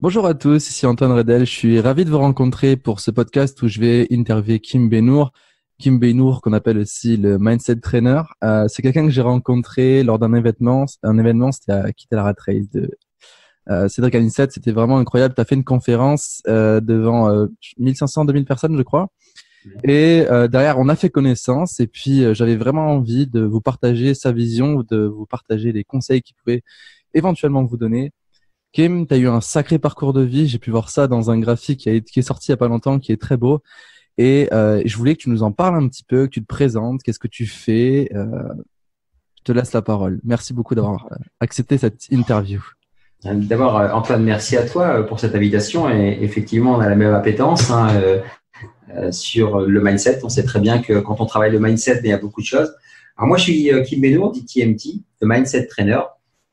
Bonjour à tous, ici Antoine Redel. Je suis ravi de vous rencontrer pour ce podcast où je vais interviewer Kim Benour. Kim Benour, qu'on appelle aussi le Mindset Trainer. C'est quelqu'un que j'ai rencontré lors d'un événement. Un événement, c'était à Quitter la Rat Race de Cédric Anissette. C'était vraiment incroyable. Tu as fait une conférence devant 1500-2000 personnes, je crois. Et derrière, on a fait connaissance. Et puis, j'avais vraiment envie de vous partager sa vision, de vous partager les conseils qu'il pouvait éventuellement vous donner. Kim, tu as eu un sacré parcours de vie. J'ai pu voir ça dans un graphique qui est sorti il y a pas longtemps, qui est très beau. Et je voulais que tu nous en parles un petit peu, que tu te présentes, qu'est-ce que tu fais. Je te laisse la parole. Merci beaucoup d'avoir accepté cette interview. D'abord, Antoine, merci à toi pour cette invitation. Et effectivement, on a la même appétence sur le mindset. On sait très bien que quand on travaille le mindset, il y a beaucoup de choses. Alors moi, je suis Kim Benour, dit TMT, le Mindset Trainer.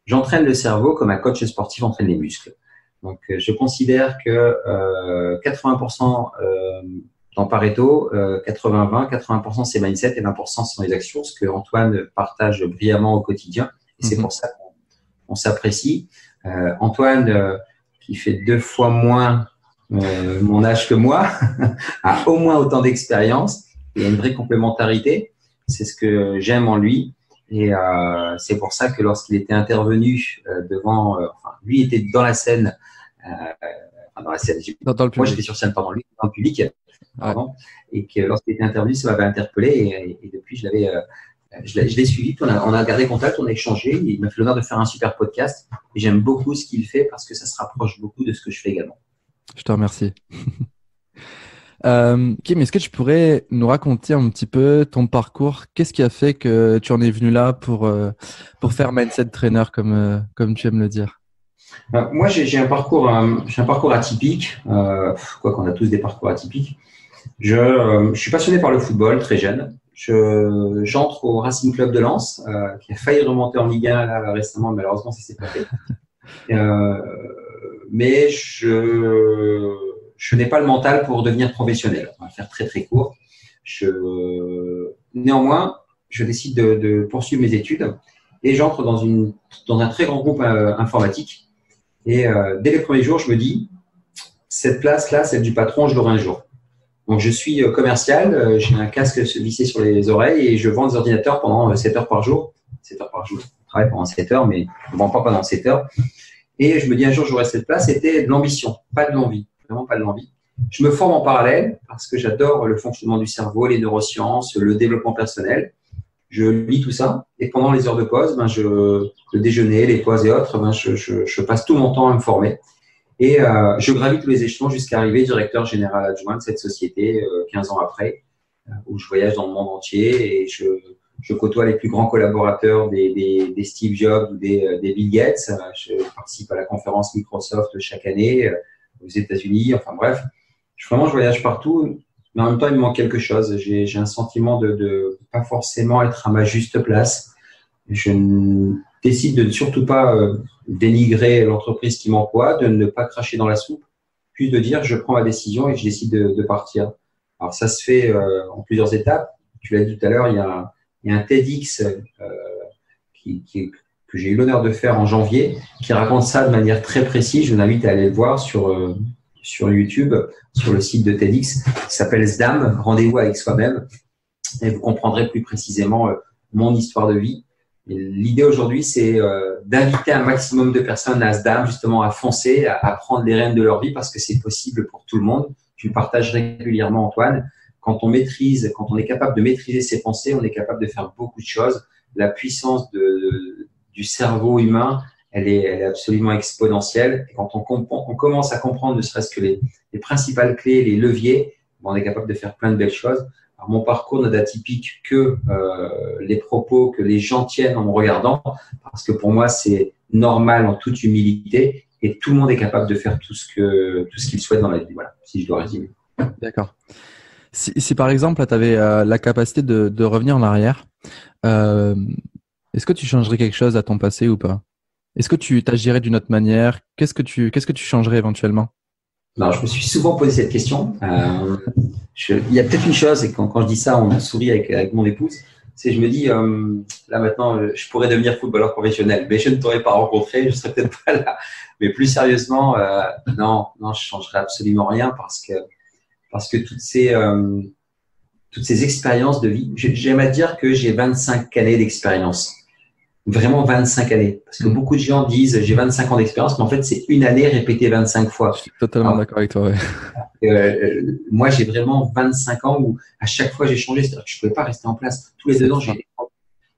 J'entraîne le cerveau comme un coach sportif entraîne les muscles. Donc, je considère que 80% dans Pareto, 80-20, 80% c'est mindset et 20% sont les actions, ce que Antoine partage brillamment au quotidien. Et c'est pour ça qu'on s'apprécie. Antoine, qui fait 2 fois moins mon âge que moi, a au moins autant d'expérience. Il y a une vraie complémentarité. C'est ce que j'aime en lui. Et c'est pour ça que lorsqu'il était intervenu devant, lui était dans la scène, dans la scène. Dans le public. Moi, j'étais sur scène, pardon, lui dans le public, pardon, ouais. Et que lorsqu'il était intervenu, ça m'avait interpellé. Et depuis, je l'ai suivi. On a gardé contact, on a échangé. Il m'a fait l'honneur de faire un super podcast. Et j'aime beaucoup ce qu'il fait parce que ça se rapproche beaucoup de ce que je fais également. Je te remercie. Kim, est-ce que tu pourrais nous raconter un petit peu ton parcours? Qu'est-ce qui a fait que tu en es venu là pour faire Mindset Trainer comme tu aimes le dire? Moi, j'ai un parcours atypique. Quoi qu'on a tous des parcours atypiques. Je suis passionné par le football très jeune. J'entre au Racing Club de Lens, qui a failli remonter en Ligue 1 là, récemment, malheureusement, ça s'est pas fait. Mais je n'ai pas le mental pour devenir professionnel. On va faire très très court. Néanmoins, je décide de poursuivre mes études et j'entre dans un très grand groupe informatique. Et dès les premiers jours, je me dis, cette place-là, celle du patron, je l'aurai un jour. Donc, je suis commercial, j'ai un casque vissé sur les oreilles et je vends des ordinateurs pendant 7 heures par jour. 7 heures par jour. Je travaille pendant 7 heures, mais je ne vends pas pendant 7 heures. Et je me dis un jour, j'aurai cette place. C'était de l'ambition, pas de l'envie. Vraiment pas de l'envie. Je me forme en parallèle parce que j'adore le fonctionnement du cerveau, les neurosciences, le développement personnel. Je lis tout ça et pendant les heures de pause, le déjeuner, les pauses et autres, je passe tout mon temps à me former. Et je gravis tous les échelons jusqu'à arriver directeur général adjoint de cette société 15 ans après, où je voyage dans le monde entier et je côtoie les plus grands collaborateurs des Steve Jobs ou des Bill Gates. Je participe à la conférence Microsoft chaque année aux États-Unis. Enfin bref, je voyage partout, mais en même temps, il me manque quelque chose. J'ai un sentiment de pas forcément être à ma juste place. Je décide de ne surtout pas dénigrer l'entreprise qui m'emploie, de ne pas cracher dans la soupe, puis de dire je prends ma décision et je décide de partir. Alors ça se fait en plusieurs étapes. Tu l'as dit tout à l'heure, il y a un TEDx que j'ai eu l'honneur de faire en janvier, qui raconte ça de manière très précise. Je vous invite à aller le voir sur YouTube, sur le site de TEDx, qui s'appelle SDAM, Rendez-vous avec soi-même, et vous comprendrez plus précisément mon histoire de vie. L'idée aujourd'hui, c'est d'inviter un maximum de personnes à SDAM, justement à foncer, à prendre les rênes de leur vie, parce que c'est possible pour tout le monde. Tu le partages régulièrement, Antoine. Quand on est capable de maîtriser ses pensées, on est capable de faire beaucoup de choses. La puissance du cerveau humain, elle est absolument exponentielle. Et quand on commence à comprendre ne serait-ce que les principales clés, les leviers, on est capable de faire plein de belles choses. Alors, mon parcours n'a d'atypique que les propos que les gens tiennent en me regardant, parce que pour moi, c'est normal en toute humilité et tout le monde est capable de faire tout ce qu'il souhaite dans la vie. Voilà, si je dois résumer. D'accord. Si par exemple, tu avais la capacité de revenir en arrière, est-ce que tu changerais quelque chose à ton passé ou pas? Est-ce que tu t'agirais d'une autre manière? Qu'est-ce que tu changerais éventuellement? Alors, je me suis souvent posé cette question. Il y a peut-être une chose, et quand je dis ça, on sourit avec mon épouse, je me dis, là maintenant, je pourrais devenir footballeur professionnel, mais je ne t'aurais pas rencontré, je ne serais peut-être pas là. Mais plus sérieusement, non, je changerais absolument rien parce que toutes ces expériences de vie, j'aime à dire que j'ai 25 années d'expérience. Vraiment 25 années. Parce que beaucoup de gens disent j'ai 25 ans d'expérience, mais en fait, c'est une année répétée 25 fois. Je suis totalement d'accord avec toi. Moi, j'ai vraiment 25 ans où à chaque fois j'ai changé. C'est-à-dire que je ne pouvais pas rester en place. Tous les 2 ans,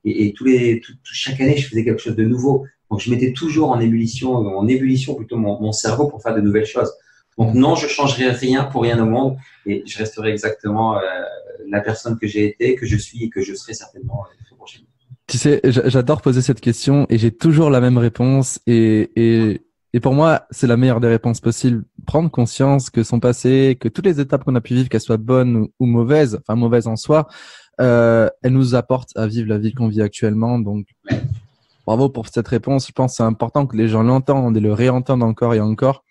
et chaque année, je faisais quelque chose de nouveau. Donc, je mettais toujours en ébullition plutôt mon cerveau pour faire de nouvelles choses. Donc, non, je ne changerai rien pour rien au monde et je resterai exactement la personne que j'ai été, que je suis et que je serai certainement très prochainement. Tu sais, j'adore poser cette question et j'ai toujours la même réponse et pour moi, c'est la meilleure des réponses possibles. Prendre conscience que son passé, que toutes les étapes qu'on a pu vivre, qu'elles soient bonnes ou mauvaises, enfin mauvaises en soi, elles nous apportent à vivre la vie qu'on vit actuellement. Donc, bravo pour cette réponse. Je pense que c'est important que les gens l'entendent et le réentendent encore et encore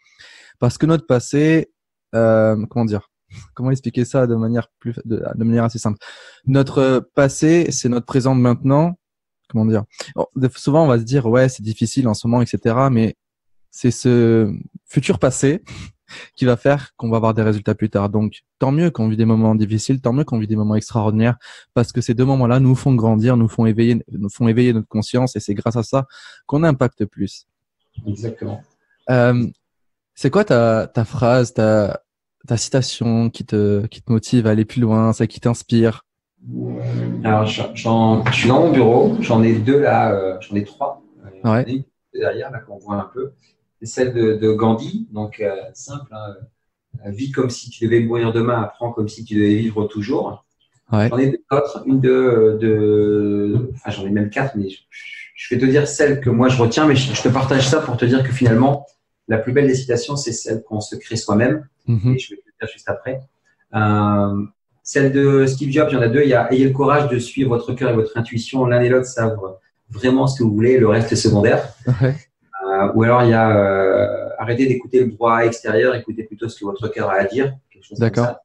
parce que notre passé, comment expliquer ça de manière assez simple. Notre passé, c'est notre présent de maintenant. Comment dire? Bon, souvent, on va se dire, ouais, c'est difficile en ce moment, etc. Mais c'est ce futur passé qui va faire qu'on va avoir des résultats plus tard. Donc, tant mieux qu'on vit des moments difficiles, tant mieux qu'on vit des moments extraordinaires, parce que ces 2 moments-là nous font grandir, nous font éveiller notre conscience, et c'est grâce à ça qu'on impacte plus. Exactement. C'est quoi ta phrase, ta citation qui te motive à aller plus loin, ça qui t'inspire? Alors, je suis dans mon bureau, j'en ai 2 là, j'en ai 3. Ouais. Derrière, là, qu'on voit un peu. C'est celle de Gandhi, donc simple, hein, vis comme si tu devais mourir demain, apprends comme si tu devais vivre toujours. Ouais. J'en ai 2 autres, enfin j'en ai même 4, mais je vais te dire celle que moi je retiens, mais je te partage ça pour te dire que finalement, la plus belle des citations, c'est celle qu'on se crée soi-même, et je vais te le dire juste après. Celle de Steve Jobs, il y en a 2. Il y a ayez le courage de suivre votre cœur et votre intuition. L'un et l'autre savent vraiment ce que vous voulez, le reste est secondaire. Ouais. Ou alors il y a arrêtez d'écouter le brouhaha extérieur, écoutez plutôt ce que votre cœur a à dire. Quelque chose comme ça.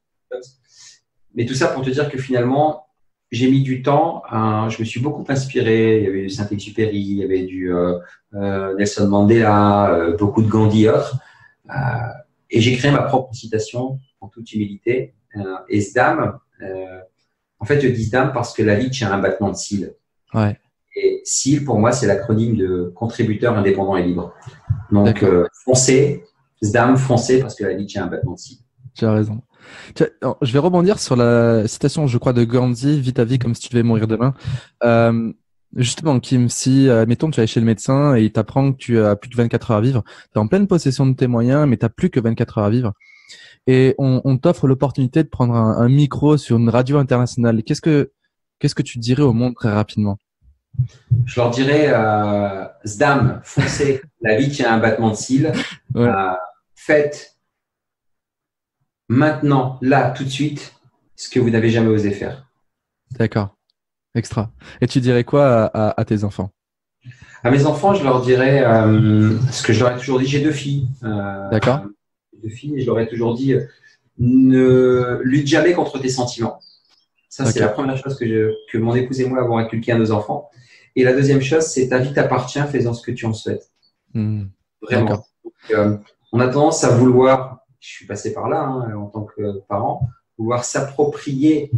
Mais tout ça pour te dire que finalement, j'ai mis du temps. Je me suis beaucoup inspiré. Il y avait du Saint-Exupéry, il y avait du Nelson Mandela, beaucoup de Gandhi et autres. Et j'ai créé ma propre citation en toute humilité. Et SDAM, en fait, je dis SDAM parce que la vie tient à un battement de cils. Ouais. Et CIL, pour moi, c'est l'acronyme de contributeur indépendant et libre. Donc, foncez, SDAM, foncez parce que la vie tient à un battement de cils. Tu as raison. Je vais rebondir sur la citation, je crois, de Gandhi, vis ta vie comme si tu devais mourir demain. Justement, Kim, si, mettons, tu vas chez le médecin et il t'apprend que tu as plus que 24 heures à vivre, tu es en pleine possession de tes moyens, mais tu n'as plus que 24 heures à vivre. Et on t'offre l'opportunité de prendre un micro sur une radio internationale. Qu'est-ce que tu dirais au monde très rapidement? Je leur dirais, SDAM, foncez, la vie tient à un battement de cils. Ouais. Faites maintenant, là, tout de suite, ce que vous n'avez jamais osé faire. D'accord. Extra. Et tu dirais quoi à tes enfants? À mes enfants, je leur dirais ce que je leur ai toujours dit. J'ai 2 filles. D'accord. 2 filles, et je leur ai toujours dit ne lutte jamais contre tes sentiments. Ça, c'est la première chose que mon épouse et moi avons inculqué à nos enfants. Et la deuxième chose, c'est ta vie t'appartient, fais-en ce que tu en souhaites. Vraiment. Donc, on a tendance à vouloir, je suis passé par là en tant que parent, vouloir s'approprier.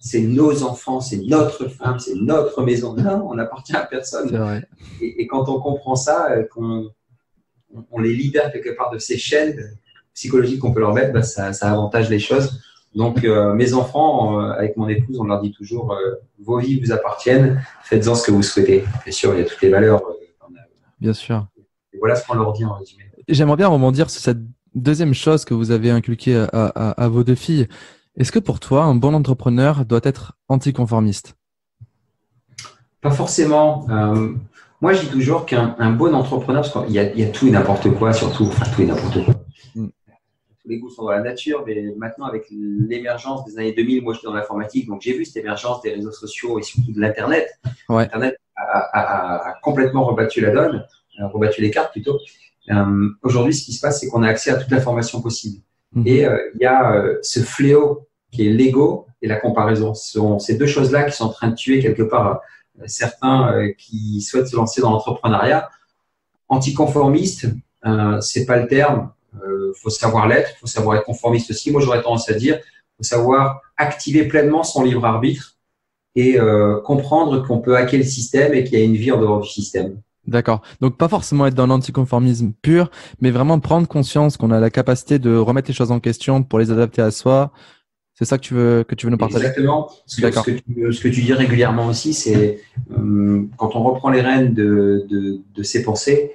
C'est nos enfants, c'est notre femme, c'est notre maison. Non, on n'appartient à personne. C'est vrai. Et quand on comprend ça, qu'on les libère quelque part de ces chaînes psychologiques qu'on peut leur mettre, ça avantage les choses. Donc, mes enfants, avec mon épouse, on leur dit toujours vos vies vous appartiennent, faites-en ce que vous souhaitez. Bien sûr, il y a toutes les valeurs. Bien sûr. Et voilà ce qu'on leur dit en résumé. J'aimerais bien rebondir sur cette deuxième chose que vous avez inculquée à vos 2 filles. Est-ce que pour toi, un bon entrepreneur doit être anticonformiste? Pas forcément. Moi, je dis toujours qu'un bon entrepreneur, parce qu'il y a tout et n'importe quoi, surtout, enfin tout et n'importe quoi. Tous les goûts sont dans la nature, mais maintenant, avec l'émergence des années 2000, moi, j'étais dans l'informatique, donc j'ai vu cette émergence des réseaux sociaux et surtout de l'Internet. Ouais. Internet a complètement rebattu la donne, rebattu les cartes plutôt. Aujourd'hui, ce qui se passe, c'est qu'on a accès à toute l'information possible. Et il y a ce fléau qui est l'ego et la comparaison. Ce sont ces deux choses-là qui sont en train de tuer quelque part certains qui souhaitent se lancer dans l'entrepreneuriat. Anticonformiste, c'est pas le terme. Faut savoir l'être, faut savoir être conformiste aussi. Moi, j'aurais tendance à dire, faut savoir activer pleinement son libre arbitre et comprendre qu'on peut hacker le système et qu'il y a une vie en dehors du système. D'accord. Donc, pas forcément être dans l'anticonformisme pur, mais vraiment prendre conscience qu'on a la capacité de remettre les choses en question pour les adapter à soi. C'est ça que tu veux nous partager? Exactement. Ce que tu dis régulièrement aussi, c'est quand on reprend les rênes de ses pensées,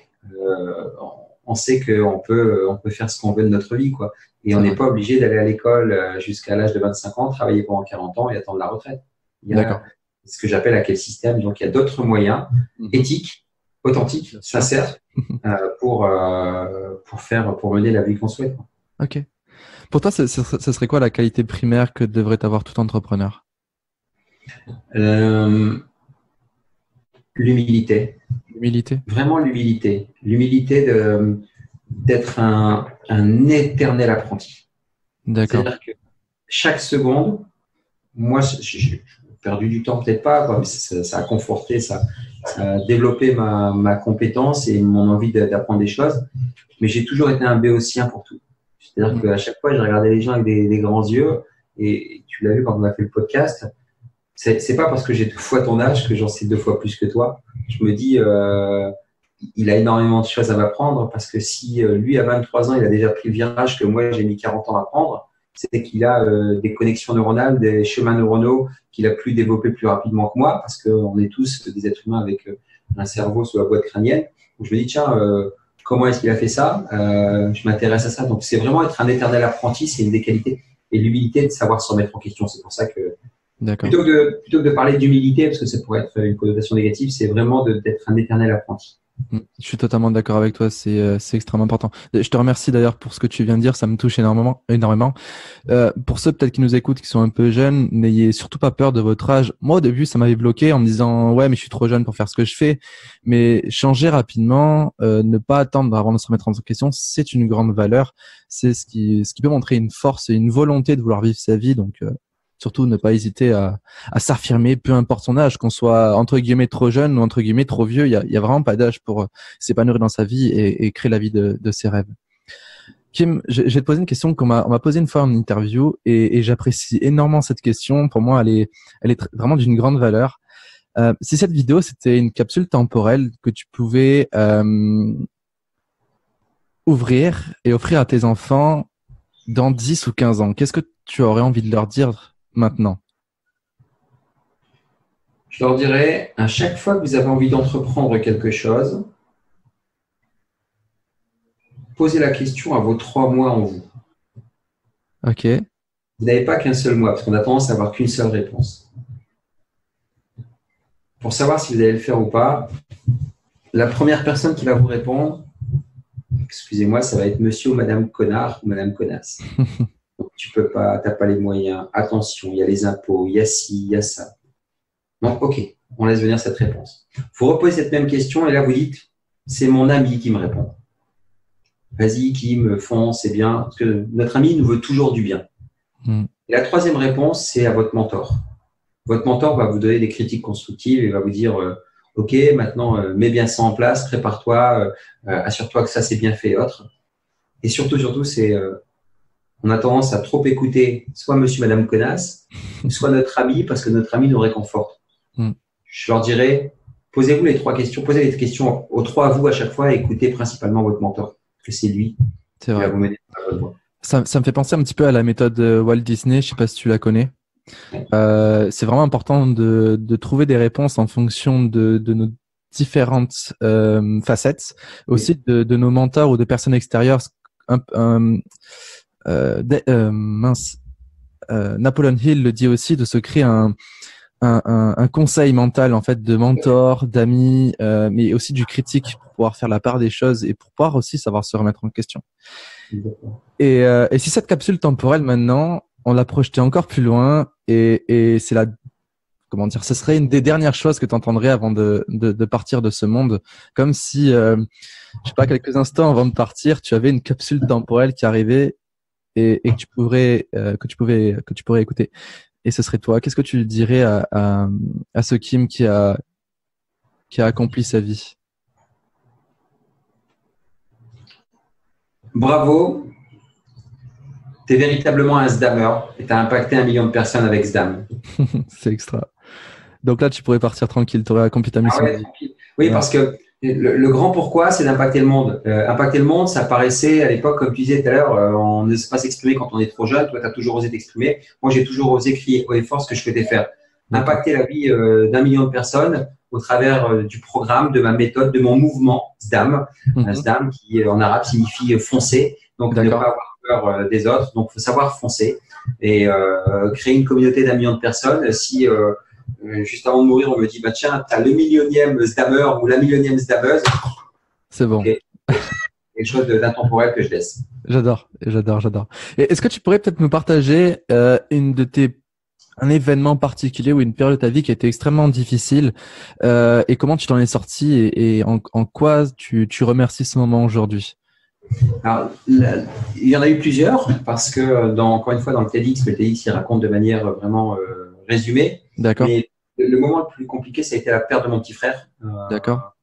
on sait qu'on peut faire ce qu'on veut de notre vie, quoi. Et on n'est pas obligé d'aller à l'école jusqu'à l'âge de 25 ans, travailler pendant 40 ans et attendre la retraite. Il y a ce que j'appelle hacker le système. Donc, il y a d'autres moyens éthiques, authentiques, sincères pour mener la vie qu'on souhaite. Ok. Pour toi, ce serait quoi la qualité primaire que devrait avoir tout entrepreneur? L'humilité. L'humilité. Vraiment l'humilité. L'humilité d'être un éternel apprenti. D'accord. C'est-à-dire que chaque seconde, moi, j'ai perdu du temps, peut-être pas, quoi, mais ça a conforté, ça a développé ma compétence et mon envie d'apprendre des choses. Mais j'ai toujours été un béotien pour tout. C'est-à-dire qu'à chaque fois, j'ai regardé les gens avec des grands yeux. Et tu l'as vu quand on a fait le podcast. C'est pas parce que j'ai 2 fois ton âge que j'en sais 2 fois plus que toi. Je me dis, il a énormément de choses à m'apprendre parce que si lui, à 23 ans, il a déjà pris le virage que moi, j'ai mis 40 ans à prendre, c'est qu'il a des connexions neuronales, des chemins neuronaux qu'il a pu développer plus rapidement que moi parce qu'on est tous des êtres humains avec un cerveau sous la boîte crânienne. Donc, je me dis, tiens, comment est-ce qu'il a fait ça? Je m'intéresse à ça. Donc, c'est vraiment être un éternel apprenti, c'est une des qualités. Et l'humilité de savoir se remettre en question. C'est pour ça que plutôt que de parler d'humilité, parce que ça pourrait être une connotation négative, c'est vraiment d'être un éternel apprenti. Je suis totalement d'accord avec toi, c'est extrêmement important. Je te remercie d'ailleurs pour ce que tu viens de dire, ça me touche énormément. Pour ceux peut-être qui nous écoutent, qui sont un peu jeunes, n'ayez surtout pas peur de votre âge. Moi au début, ça m'avait bloqué en me disant ouais mais je suis trop jeune pour faire ce que je fais. Mais changer rapidement, ne pas attendre avant de se remettre en question, c'est une grande valeur. C'est ce qui peut montrer une force et une volonté de vouloir vivre sa vie. Donc surtout ne pas hésiter à s'affirmer, peu importe son âge, qu'on soit entre guillemets trop jeune ou entre guillemets trop vieux, il y a vraiment pas d'âge pour s'épanouir dans sa vie et créer la vie de ses rêves. Kim, je vais te poser une question on m'a posée une fois en interview et j'apprécie énormément cette question. Pour moi, elle est vraiment d'une grande valeur. Si cette vidéo c'était une capsule temporelle que tu pouvais ouvrir et offrir à tes enfants dans 10 ou 15 ans, qu'est-ce que tu aurais envie de leur dire maintenant? Je leur dirais, à chaque fois que vous avez envie d'entreprendre quelque chose, posez la question à vos 3 mois en vous. Ok. Vous n'avez pas qu'un seul mois, parce qu'on a tendance à avoir qu'une seule réponse. Pour savoir si vous allez le faire ou pas, la première personne qui va vous répondre, excusez-moi, ça va être monsieur ou madame connard ou madame connasse. Donc, tu peux pas, t'as pas les moyens. Attention, il y a les impôts, il y a ci, il y a ça. Donc, ok, on laisse venir cette réponse. Vous reposez cette même question et là, vous dites, c'est mon ami qui me répond. Vas-y, Kim, fonce, c'est bien. Parce que notre ami nous veut toujours du bien. Et la troisième réponse, c'est à votre mentor. Votre mentor va vous donner des critiques constructives et va vous dire, ok, maintenant, mets bien ça en place, prépare-toi, assure-toi que ça, c'est bien fait et autres. Et surtout, c'est... on a tendance à trop écouter soit monsieur, madame connasse, soit notre ami, parce que notre ami nous réconforte. Je leur dirais, posez-vous les 3 questions, posez les questions aux 3 à vous à chaque fois et écoutez principalement votre mentor, que c'est lui qui va vous mener à votre voie. Ça me fait penser un petit peu à la méthode Walt Disney, je sais pas si tu la connais. C'est vraiment important de trouver des réponses en fonction de nos différentes facettes, aussi de nos mentors ou de personnes extérieures. Napoleon Hill le dit aussi, de se créer un conseil mental en fait de mentor, d'amis, mais aussi du critique pour pouvoir faire la part des choses et pour pouvoir aussi savoir se remettre en question. Et si cette capsule temporelle maintenant, on l'a projetée encore plus loin et c'est comment dire, ce serait une des dernières choses que tu entendrais avant de partir de ce monde, comme si je sais pas, quelques instants avant de partir, tu avais une capsule temporelle qui arrivait et que tu pourrais écouter, et ce serait toi, qu'est-ce que tu dirais à ce Kim qui a accompli sa vie? Bravo, tu es véritablement un Sdammer et tu as impacté 1 million de personnes avec Sdam. C'est extra. Donc là, tu pourrais partir tranquille, tu aurais accompli ta Ah mission de ouais, vie. tranquille. Oui, Ouais. parce que le grand pourquoi, c'est d'impacter le monde. Impacter le monde, ça paraissait à l'époque, comme tu disais tout à l'heure, on ne sait pas s'exprimer quand on est trop jeune. Toi, tu as toujours osé t'exprimer. Moi, j'ai toujours osé crier haut et fort ce que je souhaitais faire. D'accord. Impacter la vie d'1 million de personnes au travers du programme, de ma méthode, de mon mouvement, SDAM. Mhm. SDAM qui en arabe signifie foncer. Donc, ne pas D'accord. avoir peur des autres. Donc, il faut savoir foncer et créer une communauté d'1 million de personnes. Si juste avant de mourir, on me dit, bah, tiens, tu as le millionième Sdammer ou la millionième Sdammeuse. C'est Ok, bon. quelque chose d'intemporel que je laisse. J'adore, j'adore, j'adore. Et est-ce que tu pourrais peut-être nous partager un événement particulier ou une période de ta vie qui a été extrêmement difficile, et comment tu t'en es sorti, et en quoi tu remercies ce moment aujourd'hui? Alors, il y en a eu plusieurs parce que, encore une fois, dans le TEDx, il raconte de manière vraiment résumée. D'accord, Mais le moment le plus compliqué, ça a été la perte de mon petit frère d'accord,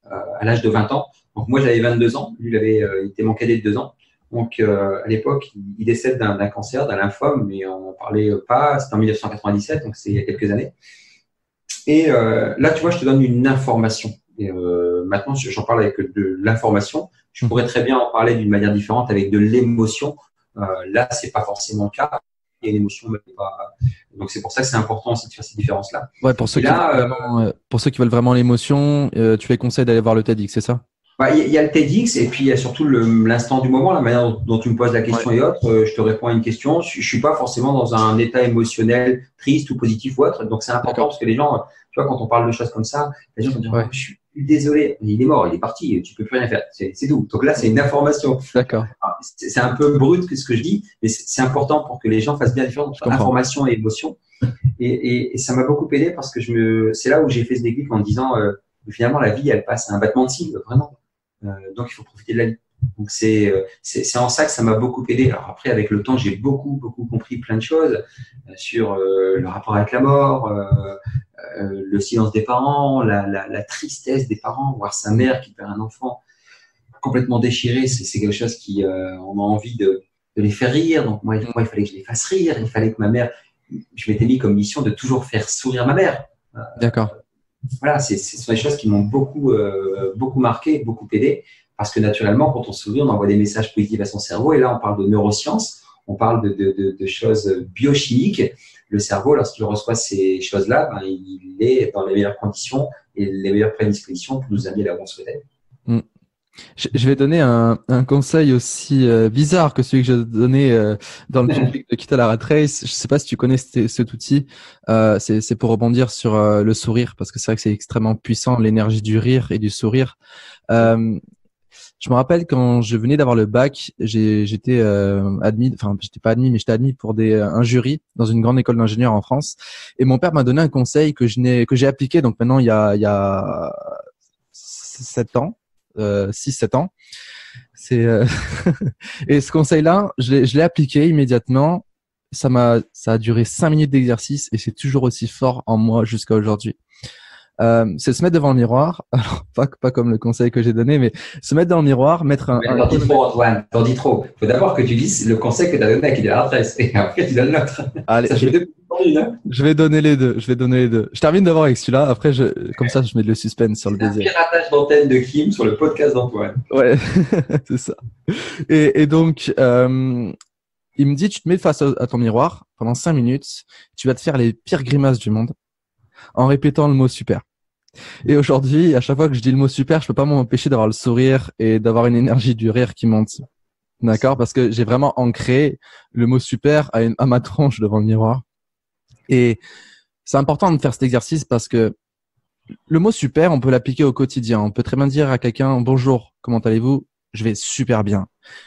à l'âge de 20 ans. Donc, moi, j'avais 22 ans. Lui, il était mon cadet de 2 ans. Donc, à l'époque, il décède d'un cancer, d'un lymphome, mais on n'en parlait pas. C'était en 1997, donc c'est il y a quelques années. Et là, tu vois, je te donne une information. Et maintenant, j'en parle avec de l'information. Je pourrais mhm. très bien en parler d'une manière différente avec de l'émotion. Là, c'est pas forcément le cas. Il y a une émotion, mais pas. Donc, c'est pour ça que c'est important aussi de faire ces différences-là. Ouais, Et là, pour ceux qui veulent vraiment l'émotion, tu les conseilles d'aller voir le TEDx, c'est ça? bah, il y a le TEDx et puis il y a surtout l'instant du moment, la manière dont tu me poses la Ouais. question et autres. Je te réponds à une question. Je suis pas forcément dans un état émotionnel triste ou positif ou autre. Donc c'est important D'accord. parce que les gens, tu vois, quand on parle de choses comme ça, les gens vont dire, oh, Ouais. je suis désolé, il est mort, il est parti, tu peux plus rien faire. C'est tout. Donc là, c'est une information. D'accord. Alors, c'est un peu brut que ce que je dis, mais c'est important pour que les gens fassent bien la différence Je entre comprends. information et émotion. Et ça m'a beaucoup aidé parce que c'est là où j'ai fait ce déclic en me disant, finalement, la vie, elle passe à un battement de cils, vraiment. Donc, il faut profiter de la vie. Donc, c'est en ça que ça m'a beaucoup aidé. Alors après, avec le temps, j'ai beaucoup compris plein de choses sur le rapport avec la mort, le silence des parents, la tristesse des parents, voir sa mère qui perd un enfant complètement déchiré, c'est quelque chose qui, on a envie de les faire rire. Donc moi, il fallait que je les fasse rire. Il fallait que ma mère, je m'étais mis comme mission de toujours faire sourire ma mère. D'accord. Voilà, ce sont des choses qui m'ont beaucoup marqué, beaucoup aidé, parce que naturellement, quand on sourit, on envoie des messages positifs à son cerveau. Et là, on parle de neurosciences, on parle de choses biochimiques. Le cerveau, lorsqu'il reçoit ces choses-là, ben, il est dans les meilleures conditions et les meilleures prédispositions pour nous amener là où on souhaitait. Mm. Je vais donner un conseil aussi bizarre que celui que j'ai donné dans le public de Quitter la Rat Race. Je sais pas si tu connais cet outil. C'est pour rebondir sur le sourire, parce que c'est vrai que c'est extrêmement puissant, l'énergie du rire et du sourire. Euh, je me rappelle quand je venais d'avoir le bac, j'étais admis, enfin j'étais pas admis, mais j'étais admis pour un jury dans une grande école d'ingénieurs en France. Et mon père m'a donné un conseil que j'ai appliqué. Donc maintenant il y a 7 ans, 6-7 ans. C'est Et ce conseil-là, je l'ai appliqué immédiatement. Ça a duré 5 minutes d'exercice et c'est toujours aussi fort en moi jusqu'à aujourd'hui. C'est se mettre devant le miroir. Alors pas comme le conseil que j'ai donné, mais se mettre dans le miroir, mettre Mais un t'en dis chronomètre. trop, Antoine, t'en dis trop. Il faut d'abord que tu dises le conseil que tu as donné à qui de la adresse et après tu donnes l'autre. Allez, Ça fait deux pour une, hein. je vais donner les deux. Je vais donner les deux. Je termine d'abord avec celui-là. Après, comme ça, je mets le suspense sur le C'est un deuxième. piratage d'antenne de Kim sur le podcast d'Antoine. Ouais, c'est ça. Et donc, il me dit, tu te mets face à ton miroir pendant 5 minutes, tu vas te faire les pires grimaces du monde en répétant le mot super. Et aujourd'hui, à chaque fois que je dis le mot super, je peux pas m'empêcher d'avoir le sourire et d'avoir une énergie du rire qui monte. D'accord? Parce que j'ai vraiment ancré le mot super à ma tronche devant le miroir. Et c'est important de faire cet exercice parce que le mot super, on peut l'appliquer au quotidien. On peut très bien dire à quelqu'un, bonjour, comment allez-vous? Je vais super bien.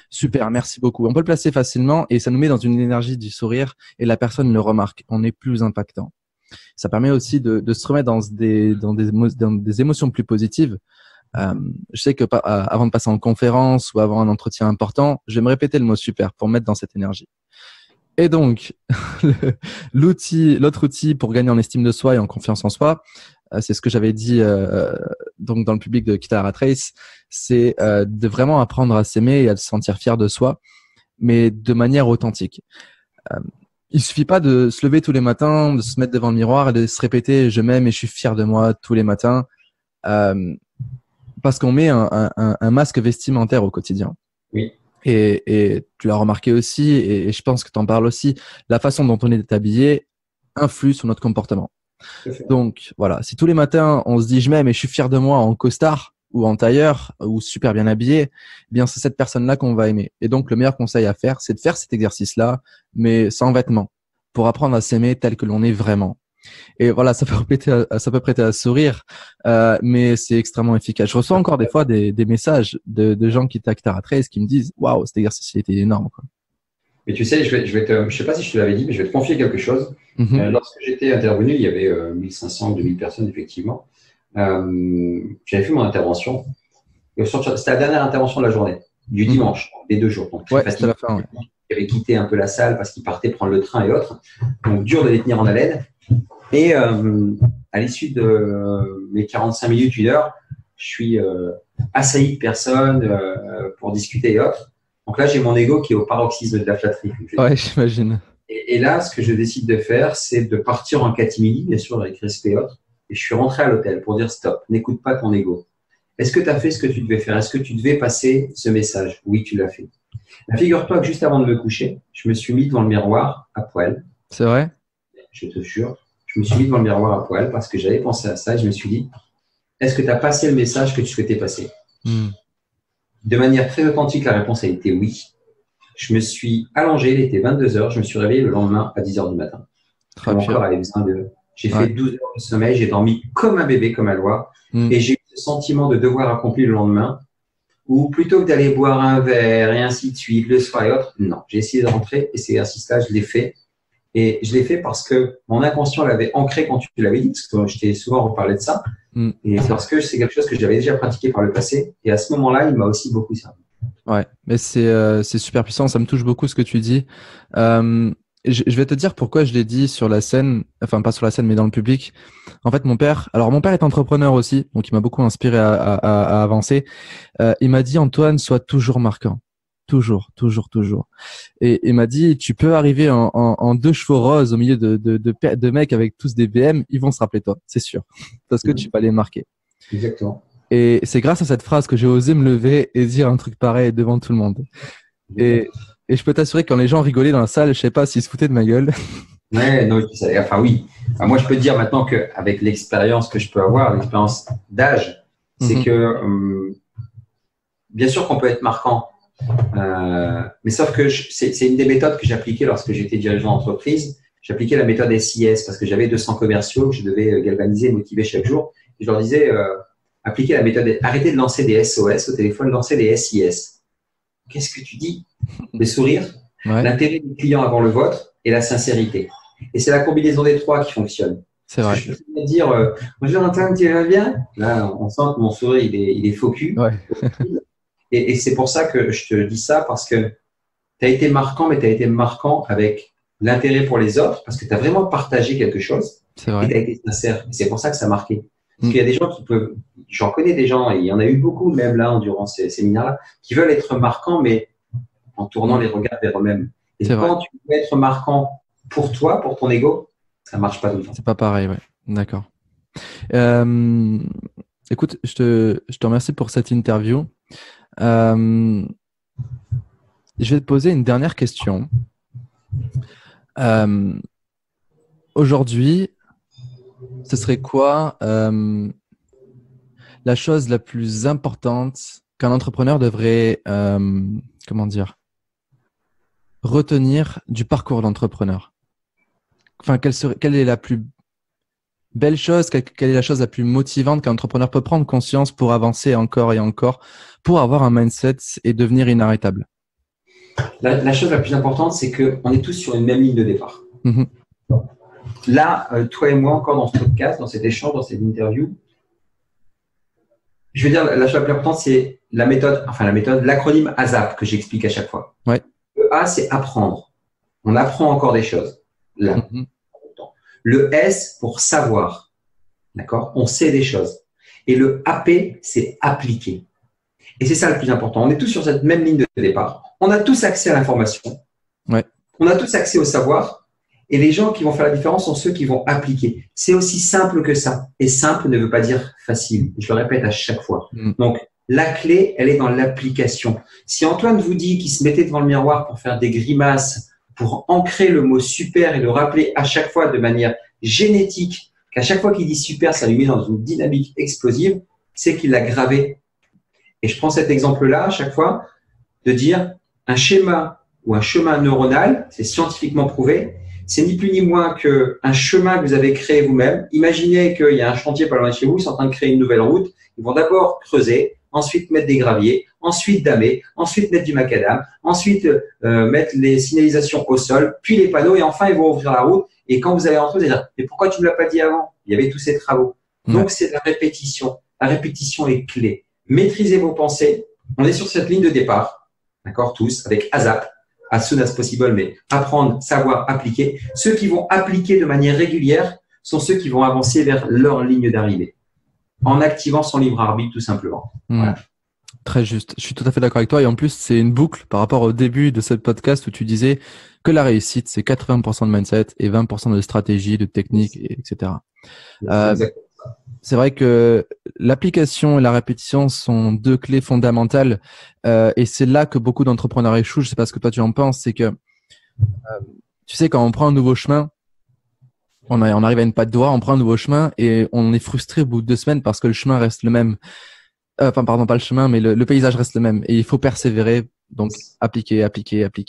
Super, merci beaucoup. On peut le placer facilement et ça nous met dans une énergie du sourire et la personne le remarque. On est plus impactant. Ça permet aussi de se remettre dans des émotions plus positives. Je sais que avant de passer en conférence ou avant un entretien important, je vais me répéter le mot super pour me mettre dans cette énergie. Et donc, l'autre outil pour gagner en estime de soi et en confiance en soi, c'est ce que j'avais dit donc dans le public de Quitte la Rat Race, c'est de vraiment apprendre à s'aimer et à se sentir fier de soi, mais de manière authentique. Il suffit pas de se lever tous les matins, de se mettre devant le miroir et de se répéter « je m'aime et je suis fier de moi » tous les matins, parce qu'on met un masque vestimentaire au quotidien. Oui. Et tu l'as remarqué aussi, et je pense que tu en parles aussi, la façon dont on est habillé influe sur notre comportement. Donc voilà, si tous les matins on se dit je m'aime et je suis fier de moi en costard ou en tailleur ou super bien habillé, eh bien c'est cette personne-là qu'on va aimer. Et donc le meilleur conseil à faire, c'est de faire cet exercice-là, mais sans vêtements, pour apprendre à s'aimer tel que l'on est vraiment. Et voilà, ça peut prêter à sourire, mais c'est extrêmement efficace. Je reçois encore des fois des messages de gens qui tactent à Trace qui me disent waouh, cet exercice était énorme, quoi. Mais tu sais, je sais pas si je te l'avais dit, mais je vais te confier quelque chose. Lorsque j'étais intervenu, il y avait 1500, 2000 personnes, effectivement. J'avais fait mon intervention. C'était la dernière intervention de la journée, du dimanche, des 2 jours. Donc, ouais, c'était la fin. Ouais. J'avais quitté un peu la salle parce qu'ils partaient prendre le train et autres. Donc, dur de les tenir en haleine. Et à l'issue de mes 45 minutes, 1 heure, je suis assailli de personnes pour discuter et autres. Donc là, j'ai mon ego qui est au paroxysme de la flatterie. Ouais, j'imagine. Et là, ce que je décide de faire, c'est de partir en catimini, bien sûr, avec respect et autres. Et je suis rentré à l'hôtel pour dire stop, n'écoute pas ton ego. Est-ce que tu as fait ce que tu devais faire? Est-ce que tu devais passer ce message? Oui, tu l'as fait. Mais figure-toi que juste avant de me coucher, je me suis mis devant le miroir à poil. C'est vrai? Je te jure. Je me suis mis devant le miroir à poil parce que j'avais pensé à ça et je me suis dit, est-ce que tu as passé le message que tu souhaitais passer? De manière très authentique, la réponse a été oui. Je me suis allongé, il était 22 heures, je me suis réveillé le lendemain à 10 heures du matin. Mon corps avait besoin de… J'ai fait 12 heures de sommeil, j'ai dormi comme un bébé, comme un loi, et j'ai eu ce sentiment de devoir accompli le lendemain, ou plutôt que d'aller boire un verre et ainsi de suite, le soir et autres, non, j'ai essayé de rentrer et cet exercice-là, je l'ai fait. Et je l'ai fait parce que mon inconscient l'avait ancré quand tu l'avais dit, parce que je t'ai souvent reparlé de ça, et parce que c'est quelque chose que j'avais déjà pratiqué par le passé, et à ce moment-là, il m'a aussi beaucoup servi. Ouais, mais c'est super puissant, ça me touche beaucoup ce que tu dis. Je vais te dire pourquoi je l'ai dit sur la scène, enfin pas sur la scène mais dans le public. En fait, mon père est entrepreneur aussi, donc il m'a beaucoup inspiré à avancer. Il m'a dit Antoine, sois toujours marquant. Toujours. Et il m'a dit, tu peux arriver en 2 chevaux roses au milieu de mecs avec tous des BM, ils vont se rappeler de toi, c'est sûr, parce que tu vas les marquer. Exactement. Et c'est grâce à cette phrase que j'ai osé me lever et dire un truc pareil devant tout le monde. Et je peux t'assurer que quand les gens rigolaient dans la salle, je sais pas s'ils se foutaient de ma gueule. Ouais, non, enfin oui. Enfin, moi, je peux te dire maintenant qu'avec l'expérience que je peux avoir, l'expérience d'âge, c'est que bien sûr qu'on peut être marquant. Mais sauf que c'est une des méthodes que j'appliquais lorsque j'étais dirigeant d'entreprise. J'appliquais la méthode SIS parce que j'avais 200 commerciaux que je devais galvaniser et motiver chaque jour. Et je leur disais, appliquez la méthode, arrêtez de lancer des SOS au téléphone, lancez des SIS. Qu'est-ce que tu dis? Le sourire, l'intérêt du client avant le vôtre et la sincérité. Et c'est la combinaison des 3 qui fonctionne. C'est vrai. Je peux te dire, bonjour Antoine, tu vas bien? Là, on sent que mon sourire, il est faux cul. Ouais. Et c'est pour ça que je te dis ça, parce que tu as été marquant, mais tu as été marquant avec l'intérêt pour les autres, parce que tu as vraiment partagé quelque chose. C'est vrai. Et tu as été sincère. Et c'est pour ça que ça a marqué. Parce qu'il y a des gens qui peuvent, j'en connais des gens, et il y en a eu beaucoup, même là, durant ces séminaires-là, qui veulent être marquants, mais en tournant les regards vers eux-mêmes. Et quand tu veux être marquant pour toi, pour ton ego, ça marche pas tout le temps. C'est pas pareil, ouais. D'accord. Écoute, je te remercie pour cette interview. Je vais te poser une dernière question. Aujourd'hui, ce serait quoi la chose la plus importante qu'un entrepreneur devrait, retenir du parcours d'entrepreneur? Enfin, quelle est la plus belle chose, quelle est la chose la plus motivante qu'un entrepreneur peut prendre conscience pour avancer encore et encore, pour avoir un mindset et devenir inarrêtable? La chose la plus importante, c'est qu'on est tous sur une même ligne de départ. Là, toi et moi, encore dans ce podcast, dans cet échange, dans cette interview, Je veux dire, la chose la plus importante, c'est l'acronyme ASAP que j'explique à chaque fois. Ouais. Le A, c'est apprendre. On apprend encore des choses. Là. Mhm. Le S pour savoir. D'accord? On sait des choses. Et le AP, c'est appliquer. Et c'est ça le plus important. On est tous sur cette même ligne de départ. On a tous accès à l'information. Ouais. On a tous accès au savoir. Et les gens qui vont faire la différence sont ceux qui vont appliquer. C'est aussi simple que ça. Et simple ne veut pas dire facile. Je le répète à chaque fois. Donc, la clé, elle est dans l'application. Si Antoine vous dit qu'il se mettait devant le miroir pour faire des grimaces, pour ancrer le mot super et le rappeler à chaque fois de manière génétique, qu'à chaque fois qu'il dit super, ça lui met dans une dynamique explosive, c'est qu'il l'a gravé. Et je prends cet exemple-là à chaque fois de dire un schéma ou un chemin neuronal, c'est scientifiquement prouvé, c'est ni plus ni moins qu'un chemin que vous avez créé vous-même. Imaginez qu'il y a un chantier pas loin de chez vous, ils sont en train de créer une nouvelle route. Ils vont d'abord creuser, ensuite mettre des graviers, ensuite damer, ensuite mettre du macadam, ensuite mettre les signalisations au sol, puis les panneaux, et enfin ils vont ouvrir la route. Et quand vous allez rentrer, vous allez dire, mais pourquoi tu ne me l'as pas dit avant? Il y avait tous ces travaux. Donc c'est de la répétition. La répétition est clé. Maîtrisez vos pensées. On est sur cette ligne de départ, d'accord, tous, avec ASAP, as soon as possible, mais apprendre, savoir, appliquer. Ceux qui vont appliquer de manière régulière sont ceux qui vont avancer vers leur ligne d'arrivée, en activant son libre arbitre, tout simplement. Voilà. Très juste. Je suis tout à fait d'accord avec toi. Et en plus, c'est une boucle par rapport au début de ce podcast où tu disais que la réussite, c'est 80% de mindset et 20% de stratégie, de technique, etc. C'est vrai que l'application et la répétition sont deux clés fondamentales. Et c'est là que beaucoup d'entrepreneurs échouent. Je sais pas ce que toi tu en penses. C'est que, tu sais, quand on prend un nouveau chemin, on arrive à une patte droite, on prend un nouveau chemin et on est frustré au bout de 2 semaines parce que le chemin reste le même. Enfin, pardon, pas le chemin, mais le paysage reste le même. Et il faut persévérer. Donc, appliquer,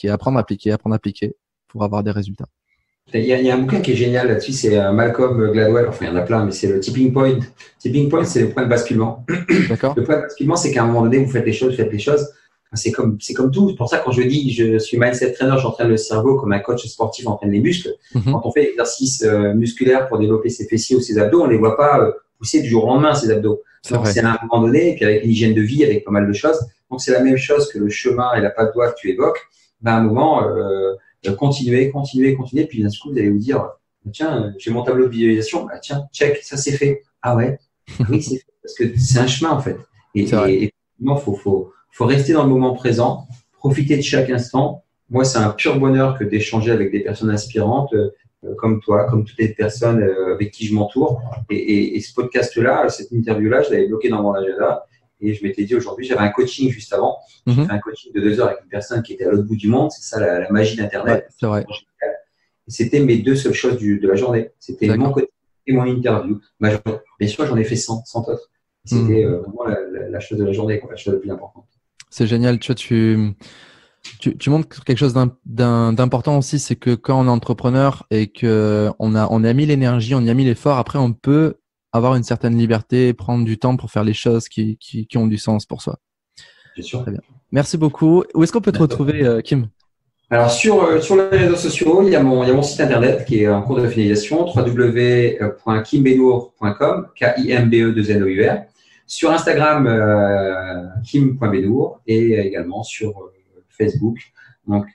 apprendre à appliquer pour avoir des résultats. Il y a un bouquin qui est génial là-dessus, c'est Malcolm Gladwell. Enfin, il y en a plein, mais c'est le tipping point. Tipping point, c'est le point de basculement. D'accord. Le point de basculement, c'est qu'à un moment donné, vous faites les choses. C'est comme tout. C'est pour ça, quand je dis je suis mindset trainer, j'entraîne le cerveau comme un coach sportif entraîne les muscles. Quand on fait l'exercice musculaire pour développer ses fessiers ou ses abdos, on ne les voit pas pousser du jour au lendemain, ces abdos. Donc, c'est à un moment donné, et puis avec une hygiène de vie, avec pas mal de choses. Donc, c'est la même chose que le chemin et la patte droite que tu évoques. À un moment, continuez. Puis d'un coup, vous allez vous dire, tiens, j'ai mon tableau de visualisation. Ah, tiens, check, ça c'est fait. Ah ouais, oui, c'est fait. Parce que c'est un chemin, en fait. Et non, faut rester dans le moment présent, profiter de chaque instant. Moi, c'est un pur bonheur que d'échanger avec des personnes inspirantes comme toi, comme toutes les personnes avec qui je m'entoure. Et ce podcast-là, cette interview-là, je l'avais bloqué dans mon agenda. Et je m'étais dit aujourd'hui, j'avais un coaching juste avant. J'ai fait un coaching de 2 heures avec une personne qui était à l'autre bout du monde. C'est ça la magie d'Internet. Ouais, c'est vrai. C'était mes 2 seules choses de la journée. C'était mon coaching et mon interview. Bien sûr, j'en ai fait 100 autres. C'était vraiment la chose de la journée, la chose la plus importante. C'est génial. Tu montres quelque chose d'important aussi, c'est que quand on est entrepreneur et que on a mis l'énergie, on y a mis l'effort, après on peut avoir une certaine liberté, prendre du temps pour faire les choses qui ont du sens pour soi. Bien sûr. Très bien. Merci beaucoup. Où est-ce qu'on peut te retrouver, Kim? Alors sur les réseaux sociaux, il y a mon site internet qui est en cours de finalisation, www.kimbenour.com, KIMBE2NOUR. Sur Instagram, kim.benour et également sur Facebook. Donc,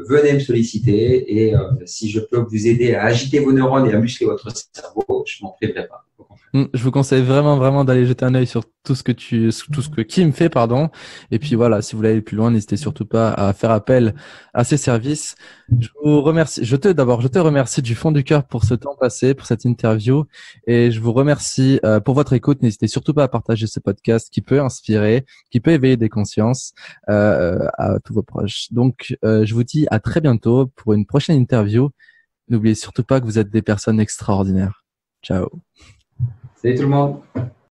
venez me solliciter et si je peux vous aider à agiter vos neurones et à muscler votre cerveau, je m'en priverai pas. Je vous conseille vraiment d'aller jeter un œil sur tout ce que Kim fait, pardon. Et puis voilà, si vous voulez aller plus loin, n'hésitez surtout pas à faire appel à ses services. Je vous remercie. Je te remercie du fond du cœur pour ce temps passé, pour cette interview. Et je vous remercie pour votre écoute. N'hésitez surtout pas à partager ce podcast qui peut inspirer, qui peut éveiller des consciences à tous vos proches. Donc, je vous dis à très bientôt pour une prochaine interview. N'oubliez surtout pas que vous êtes des personnes extraordinaires. Ciao. Salut tout le monde.